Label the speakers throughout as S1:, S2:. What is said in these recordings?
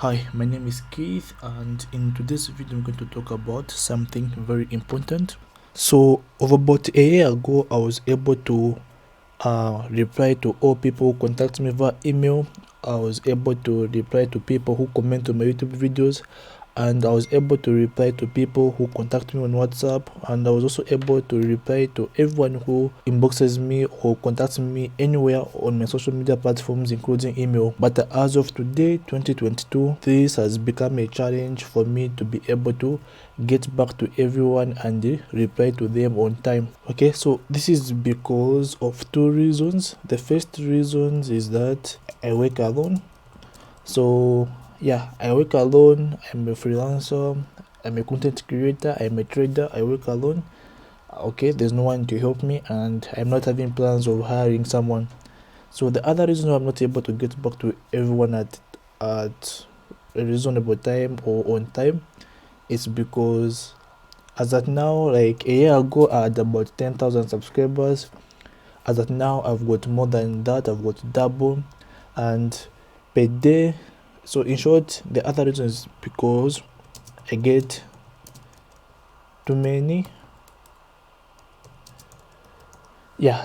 S1: Hi, my name is Keith, and in today's video I'm going to talk about something very important. So over about a year ago I was able to reply to all people who contact me via email. I was able to reply to people who comment on my YouTube videos, and I was able to reply to people who contact me on WhatsApp, and I was also able to reply to everyone who inboxes me or contacts me anywhere on my social media platforms, including email. But as of today, 2022, this has become a challenge for me to be able to get back to everyone and reply to them on time. Okay, so this is because of two reasons. The first reason is that I work alone. So yeah, I work alone. I'm a freelancer. I'm a content creator. I'm a trader. I work alone. Okay, there's no one to help me, and I'm not having plans of hiring someone. So the other reason I'm not able to get back to everyone at a reasonable time or on time is because as at now, like a year ago I had about 10,000 subscribers. As at now I've got more than that. I've got double, and per day. So in short, the other reason is because I get too many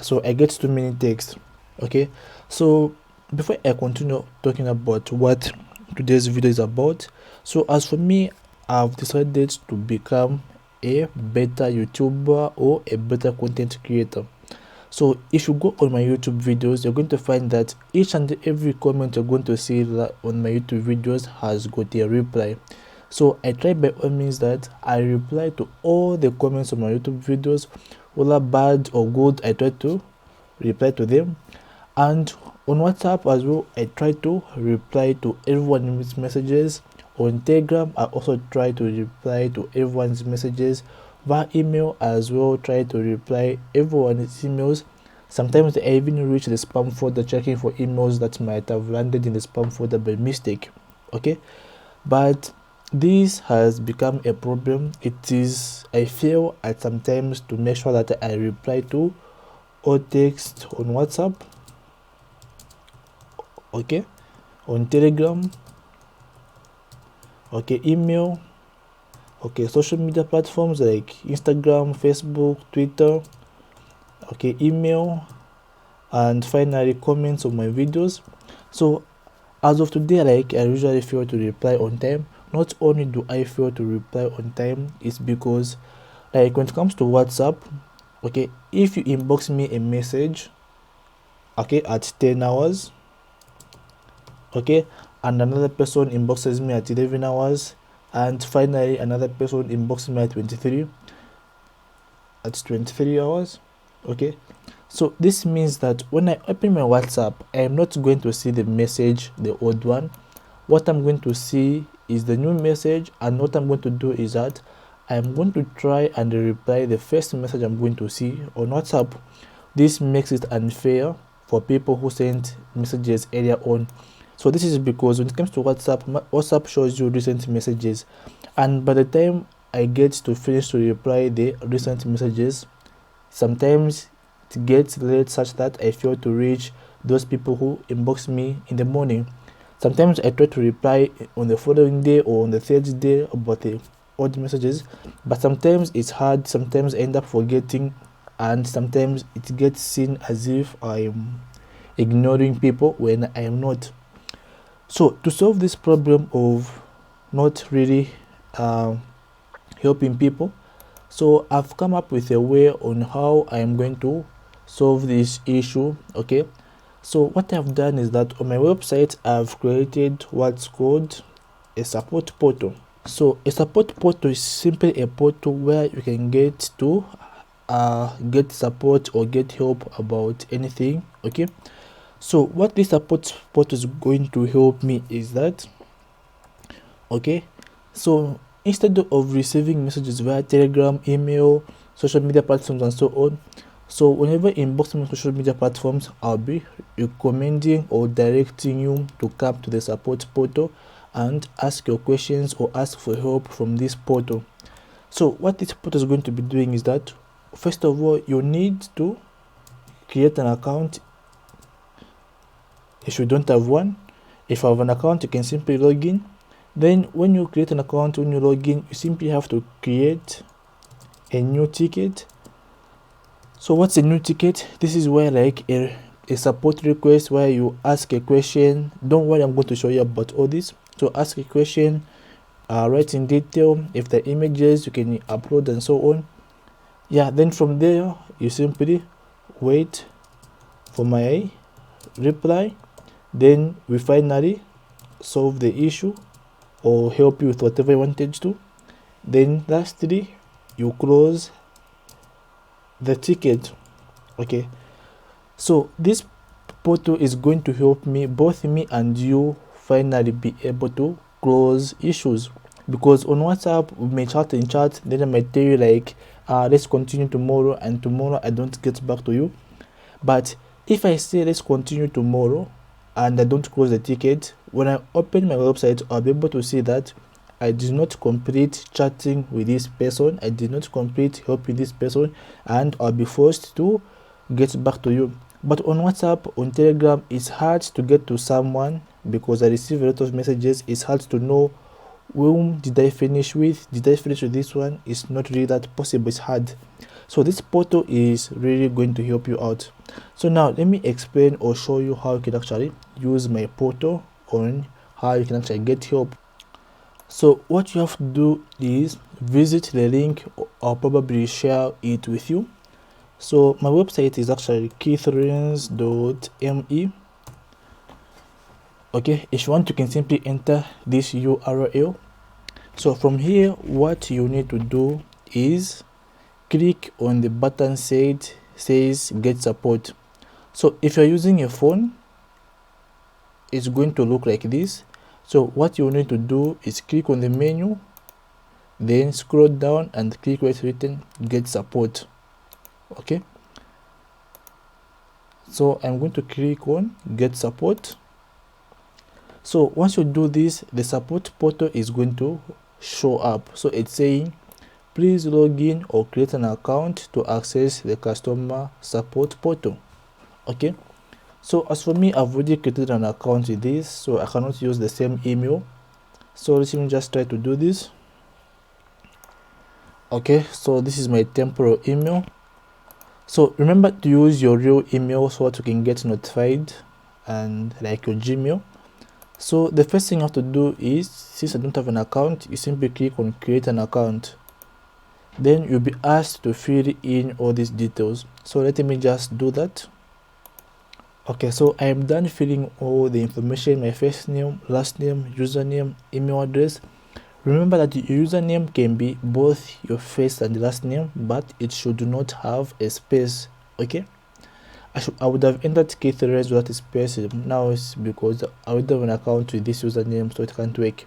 S1: so I get too many texts. Okay, so before I continue talking about what today's video is about, so as for me, I've decided to become a better YouTuber or a better content creator. So if you go on my YouTube videos, you're going to find that each and every comment you're going to see that on my YouTube videos has got a reply. So I try by all means that I reply to all the comments on my YouTube videos, whether bad or good. I try to reply to them, and on WhatsApp as well I try to reply to everyone's messages. On Telegram I also try to reply to everyone's messages. Via email as well, try to reply everyone's emails. Sometimes I even reach the spam folder checking for emails that might have landed in the spam folder by mistake. Okay, but this has become a problem. I fail at sometimes to make sure that I reply to all text on WhatsApp, okay, on Telegram, okay, email, okay, social media platforms like Instagram, Facebook, Twitter, okay, email, and finally comments on my videos. So as of today, like, I usually fail to reply on time. Not only do I fail to reply on time, it's because, like, when it comes to WhatsApp, okay, if you inbox me a message, okay, at 10 hours, okay, and another person inboxes me at 11 hours, and finally another person inboxes me at 23 hours, okay, so this means that when I open my WhatsApp, I am not going to see the message, the old one. What I'm going to see is the new message, and what I'm going to do is that I'm going to try and reply the first message I'm going to see on WhatsApp. This makes it unfair for people who sent messages earlier on. So this is because when it comes to WhatsApp, WhatsApp shows you recent messages, and by the time I get to finish to reply the recent messages, sometimes it gets late such that I fail to reach those people who inbox me in the morning. Sometimes I try to reply on the following day or on the third day about the old messages, but sometimes it's hard. Sometimes I end up forgetting, and sometimes it gets seen as if I'm ignoring people when I am not. So to solve this problem of not really helping people, so I've come up with a way on how I am going to solve this issue. Okay, so what I've done is that on my website I've created what's called a support portal. So a support portal is simply a portal where you can get to get support or get help about anything. Okay, so what this support portal is going to help me is that, okay, so instead of receiving messages via Telegram, email, social media platforms and so on, so whenever you inbox me on social media platforms, I'll be recommending or directing you to come to the support portal and ask your questions or ask for help from this portal. So what this portal is going to be doing is that, first of all, you need to create an account if you don't have one. If you have an account, you can simply log in. Then when you create an account, when you log in, you simply have to create a new ticket. So what's a new ticket? This is where like a support request where you ask a question. Don't worry, I'm going to show you about all this. So ask a question, write in detail, if the images you can upload and so on. Yeah, then from there you simply wait for my reply. Then we finally solve the issue or help you with whatever you wanted to. Then lastly you close the ticket. Okay, so this portal is going to help me, both me and you, finally be able to close issues. Because on WhatsApp we may chat and chat, then I might tell you like let's continue tomorrow, and tomorrow I don't get back to you. But if I say let's continue tomorrow and I don't close the ticket, when I open my website I'll be able to see that I did not complete chatting with this person, I did not complete helping this person, and I'll be forced to get back to you. But on WhatsApp, on Telegram, it's hard to get to someone because I receive a lot of messages. It's hard to know whom did I finish with. Did I finish with this one? It's not really that possible. It's hard. So this portal is really going to help you out. So now let me explain or show you how you can actually use my portal, on how you can actually get help. So what you have to do is visit the link. I'll probably share it with you. So my website is actually Rainz.me. Okay, if you want, you can simply enter this URL. So from here, what you need to do is click on the button says get support. So if you're using a phone, it's going to look like this. So what you need to do is click on the menu, then scroll down and click where it's written get support. Okay, so I'm going to click on get support. So once you do this, the support portal is going to show up. So it's saying please log in or create an account to access the customer support portal. Okay, so as for me, I've already created an account with this, so I cannot use the same email. So let me just try to do this. Okay, so this is my temporary email. So remember to use your real email so that you can get notified, and like your Gmail. So the first thing you have to do is, since I don't have an account, you simply click on create an account. Then you'll be asked to fill in all these details. So let me just do that. Okay, so I am done filling all the information: my first name, last name, username, email address. Remember that your username can be both your first and last name, but it should not have a space. Okay, I would have entered Keith Rainz without a space. Now it's because I would have an account with this username, so it can't work.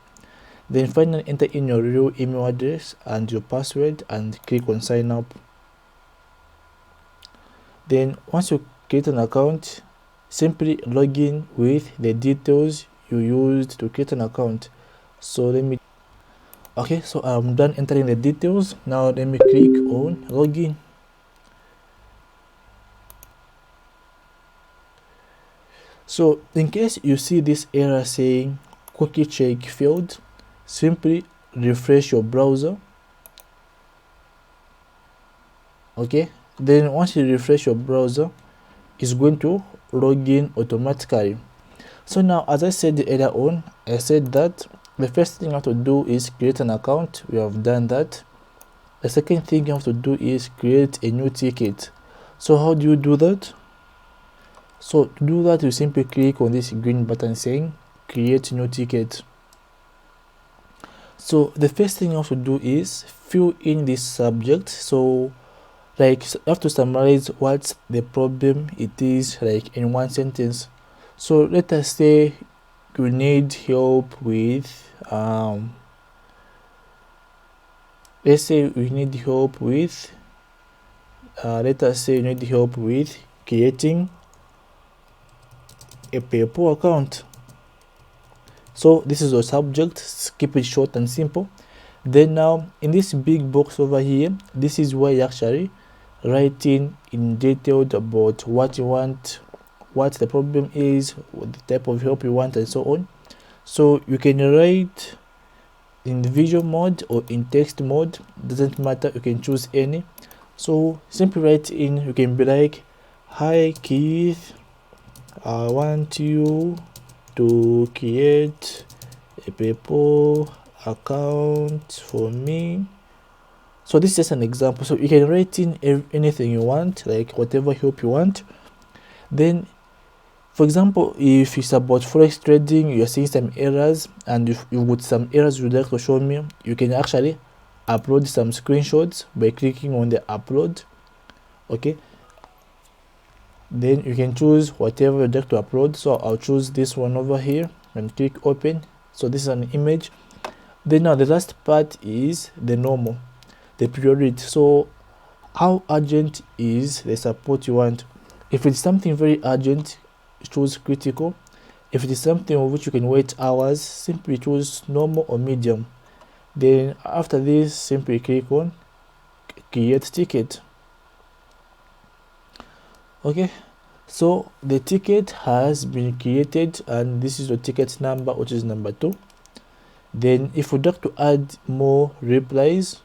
S1: Then finally enter in your real email address and your password and click on sign up. Then once you create an account, simply log in with the details you used to create an account. So let me, okay, so I'm done entering the details. Now let me click on login. So in case you see this error saying cookie check failed, simply refresh your browser. Okay, then once you refresh your browser, it's going to log in automatically. So now, as I said earlier on, I said that the first thing you have to do is create an account. We have done that. The second thing you have to do is create a new ticket. So how do you do that? So to do that, you simply click on this green button saying create new ticket. So the first thing you have to do is fill in this subject. So like you have to summarize what the problem it is, like in one sentence. So let us say you need help with let's say we need help with let us say you need help with creating a PayPal account. So this is your subject. Keep it short and simple. Then now in this big box over here, this is where you actually writing in detail about what you want, what the problem is, what the type of help you want, and so on. So you can write in video mode or in text mode, doesn't matter, you can choose any. So simply write in, you can be like, hi Keith, I want you to create a PayPal account for me. So this is just an example. So you can write in anything you want, like whatever help you want. Then for example, if it's about forex trading, you're seeing some errors, and if you got some errors you'd like to show me, you can actually upload some screenshots by clicking on the upload. Okay, then you can choose whatever you'd like to upload. So I'll choose this one over here and click open. So this is an image. Then now the last part is the normal, the priority. So how urgent is the support you want? If it's something very urgent, choose critical. If it is something of which you can wait hours, simply choose normal or medium. Then after this, simply click on create ticket. Okay, so the ticket has been created, and this is the ticket number, which is number 2. Then if you'd like to add more replies,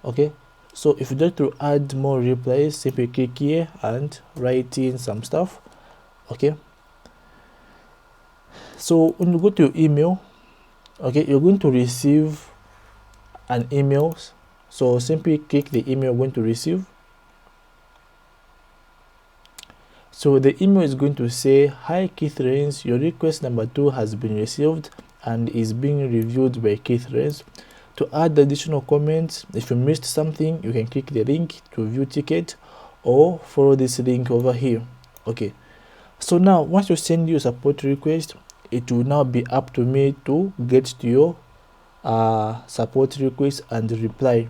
S1: okay, so if you'd like to add more replies, simply click here and write in some stuff. Okay, so when you go to your email, okay, you're going to receive an email. So simply click the email you're going to receive. So the email is going to say, hi Keith Rainz, your request number 2 has been received and is being reviewed by Keith Rainz. To add additional comments, if you missed something, you can click the link to view ticket or follow this link over here. Okay, so now once you send your support request, it will now be up to me to get to your support request and reply.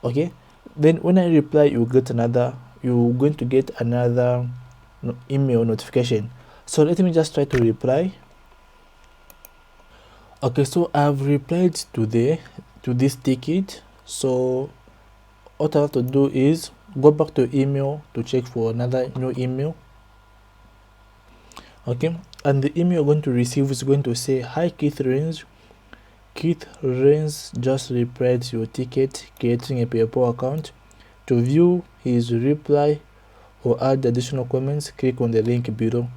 S1: Okay, then when I reply, you're going to get another email notification. So let me just try to reply. Okay, so I've replied to this ticket. So what I have to do is go back to email to check for another new email. Okay, and the email you're going to receive is going to say, hi Keith Rainz, Keith Rainz just replied to your ticket creating a PayPal account. To view his reply or add additional comments, click on the link below.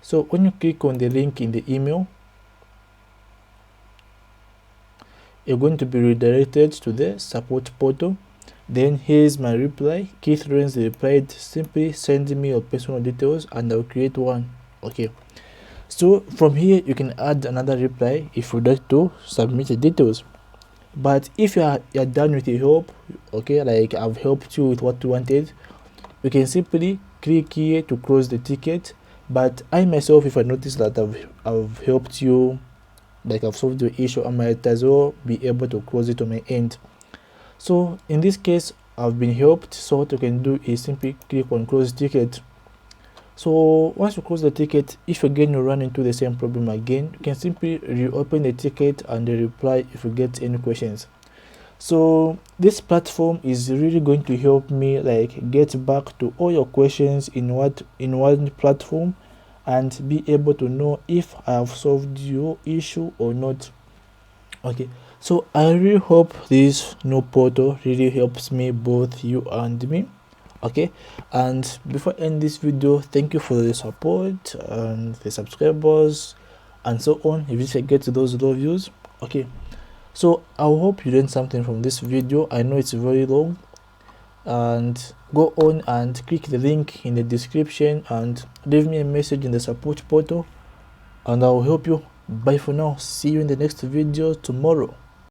S1: So when you click on the link in the email, you're going to be redirected to the support portal. Then here's my reply. Keith Rainz replied, simply send me your personal details and I'll create one. Okay, so from here you can add another reply if you'd like to submit the details. But if you're done with your help, okay, like I've helped you with what you wanted, you can simply click here to close the ticket. But I myself, if I notice that I've helped you, like I've solved your issue, I might as well be able to close it on my end. So in this case, I've been helped. So what you can do is simply click on close ticket. So once you close the ticket, if again you run into the same problem again, you can simply reopen the ticket and reply if you get any questions. So this platform is really going to help me like get back to all your questions in one platform and be able to know if I have solved your issue or not. Okay, so I really hope this new portal really helps me, both you and me. Okay, and before I end this video, thank you for the support and the subscribers and so on. If you get to those low views, okay, so I hope you learned something from this video. I know it's very long, and go on and click the link in the description and leave me a message in the support portal and I'll help you. Bye for now, see you in the next video tomorrow.